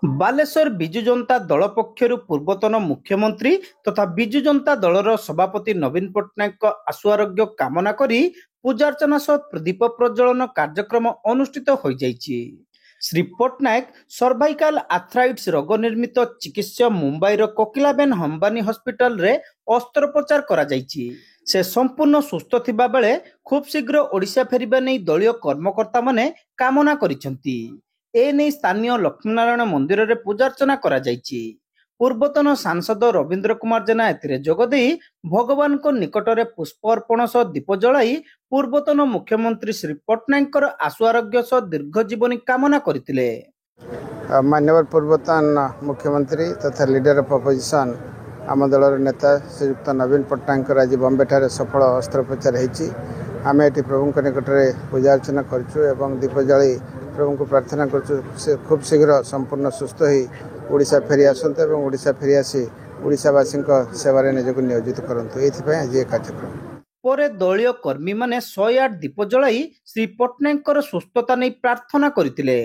ବାଲେଶ୍ୱର ବିଜୁ ଜନତା ଦଳ ପକ୍ଷରୁ ପୂର୍ବତନ ମୁଖ୍ୟମନ୍ତ୍ରୀ ତଥା ବିଜୁ ଜନତା ଦଳର ସଭାପତି ନବୀନ ପଟ୍ଟନାୟକଙ୍କ ଆଶୁ ଆରୋଗ୍ୟ କାମନା କରି ପୂଜାର୍ଚ୍ଚନା ସହ ଦୀପ ପ୍ରଜ୍ୱଳନ କାର୍ଯ୍ୟକ୍ରମ ଅନୁଷ୍ଠିତ ହୋଇଯାଇଛି। ଶ୍ରୀ ପଟ୍ଟନାୟକ ସର୍ଭାଇକାଲ ଆର୍ଥ୍ରାଇଟିସ୍ ରୋଗ ନିର୍ମିତ ଚିକିତ୍ସା ମୁମ୍ବାଇର କୋକିଲାବେନ ହମ୍ବାନୀ ହସ୍ପିଟାଲରେ ଅସ୍ତ୍ରୋପଚାର କରାଯାଇଛି। ସେ ସମ୍ପୂର୍ଣ୍ଣ ସୁସ୍ଥ ଥିବା ବେଳେ ଖୁବ୍ ଶୀଘ୍ର ଓଡ଼ିଶା ଫେରିବା ନେଇ ଦଳୀୟ କର୍ମକର୍ତ୍ତାମାନେ କାମନା କରିଛନ୍ତି। ଏନେଇ ସ୍ଥାନୀୟ ଲକ୍ଷ୍ମୀନାରାୟଣ ମନ୍ଦିରରେ ପୂଜାର୍ଚ୍ଚନା କରାଯାଇଛି। ପୂର୍ବତନ ସାଂସଦ ରବୀନ୍ଦ୍ର କୁମାର ଜେନା ଏଥିରେ ଯୋଗଦେଇ ଭଗବାନଙ୍କ ନିକଟରେ ପୁଷ୍ପ ଅର୍ପଣ ସହ ଦୀପ ଜଳାଇ ପୂର୍ବତନ ମୁଖ୍ୟମନ୍ତ୍ରୀ ଶ୍ରୀ ପଟ୍ଟନାୟକଙ୍କର ଆଶୁ ଆରୋଗ୍ୟ ସହ ଦୀର୍ଘ ଜୀବନୀ କାମନା କରିଥିଲେ। माननीय पूर्वतन मुख्यमंत्री तथा लीडर ऑफ अपोजिशन आम दलर नेता श्रीयुक्त नवीन पट्टनायक आज बॉम्बे ठारे सफल अस्त्रोपचार होती। आम ये प्रभु निकट में पूजा अर्चना करूँ दीप जाली प्रभु को प्रार्थना कर खूब शीघ्र संपूर्ण सुस्थ हो ओडिशा फेरी आसते ओडिशा फेरी आसी ओडिशावासी सेवार निजक नियोजित करते ये आज कार्यक्रम परे दलीय कर्मी माने 108 दीप जलाई श्री पट्टनायक सुस्थता नहीं प्रार्थना करथिले।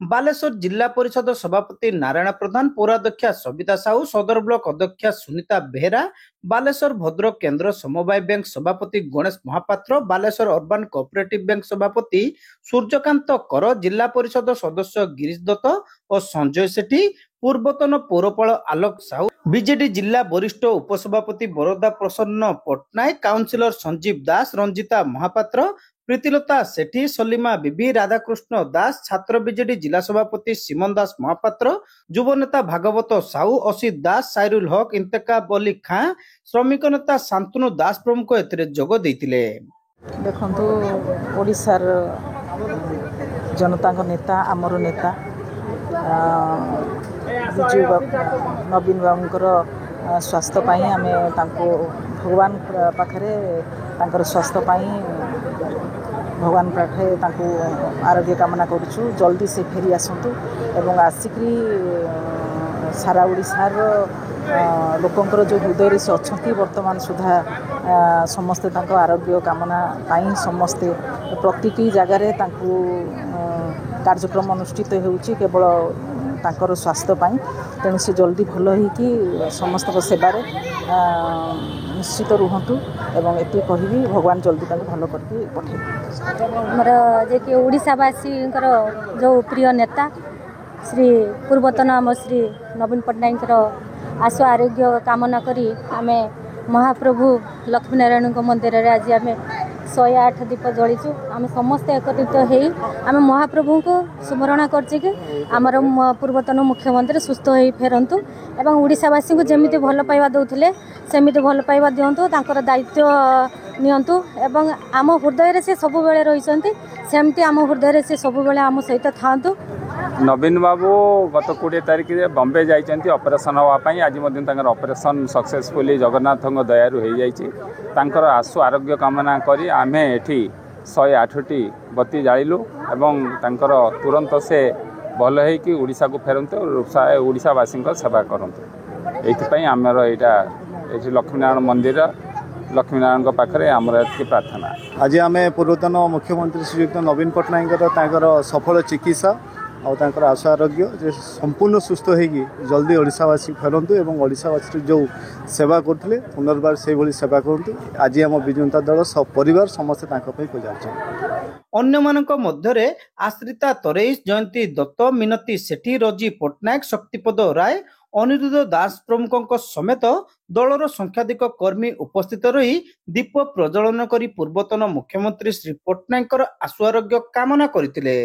बालेश्वर जिला परिषद सभापति नारायण प्रधान, पौराध्यक्षा सविता साहू, सदर ब्लॉक अध्यक्षा सुनीता बेहेरा, बालेश्वर भद्रक केंद्र समवाय बैंक सभापति Ganesh Mahapatra, Baleshwar urban cooperative bank सभापति सूर्यकांत कर, जिला परिषद सदस्य गिरीश दत्त और संजय सेठी, पूर्वतन पौरपाल आलोक साहू, बीजेडी जिला वरिष्ठ उपसभापति बरोदा प्रसन्न पट्टनायक, काउंसिलर संजीव दास, रंजिता महापात्र, प्रीतिलता सेठी, सलीमा बीबी, राधाकृष्ण दास, छात्र बीजेडी जिला सभापति सिमन दास महापात्र, युव नेता भागवत साहू, असित दास, साइरुल हक, इंतकाब अली खां, श्रमिक नेता शांतनु दास प्रमुख एथिरे जोग देइतिले। देखंतु ओडिशार जनता नेता आमर नेता बिजू नवीन बाबूंकर स्वास्थ्य पाई आमे तांको भगवान पाखरे तांकर स्वास्थ्य पाई भगवान पाखे तांको आरोग्य कामना करूछु। जल्दी से फेरी आसंतु एवं आसिकरी सारा ओडिशार लोकंकर जो हृदय से अच्छी वर्तमान सुधा समस्ते तांको आरोग्य कामना पाई समस्ते प्रति जगार तांको कार्यक्रम अनुष्ठित होउछि केवल तांकर स्वास्थ्य पाई। तेणु से जल्दी भल होइकि समस्त सेवारे निश्चित रुहतु एवं ये कहबी भगवान जल्दी भल करके पठे। मोर जे कि ओडिशावासी जो प्रिय नेता श्री पूर्वतन आम श्री नवीन पट्टनायक आशु आरोग्य कामना करी आमे महाप्रभु लक्ष्मीनारायण मंदिर रे आज आमे 108 दीप जलिचु। आम समस्ते एकत्रित हो आम महाप्रभु को स्मरण करछे कि आमर पूर्वतन मुख्यमंत्री सुस्थ हो फेरंतु एवं ओडिशावासी को जमिति भल पाइबा दउथिले सेमिति भल पाइबा दियंतु तांकर दायित्व नियंतु एवं आम हृदय से सब बेले रहिसंती सेमति आम हृदय से सब बेले आम सहित थांतु। नवीन बाबू गत 20 तारिख में बॉम्बे जाइछन्ती ऑपरेशन होवाई। आज ऑपरेशन सक्सेसफुली जगन्नाथ दयारु हो जाइछि। तांकर आशु आरोग्य कामना करी आमे एठी 108टी बत्ती जालिलु एवं तांकर तुरंत से भल होइकि ओडिशा को फेरंतु ओडिशावासी सेवा करंतु। एथिपई आमर एटा एठी लक्ष्मीनारायण मंदिर लक्ष्मीनारायण पाखरे आमर एति प्रार्थना। आज आम पूर्वतन मुख्यमंत्री श्रीयुक्त नवीन पट्टनायक सफल चिकित्सा और तांकर आशु आरोग्य जे संपूर्ण सुस्थ होगी जल्दी ओडिशावासी फेरंतु एवं ओडिशावासी जो सेवा करते पुनर्बार से भली सेवा करंतु। आज आम बिजु जनता दल सब परिवार समस्त पूजा अन्यमानक मध्यरे आश्रिता तरेश, जयंती दत्त, मिनती सेठी, रजी पट्टनायक, शक्तिपद राय, अनिरुद्ध दास प्रमुखों समेत दलर संख्याधिक कर्मी उपस्थित रही दीप प्रज्वलन करी पूर्वतन मुख्यमंत्री श्री पट्टनायक आशु आरोग्य कामना करथिले।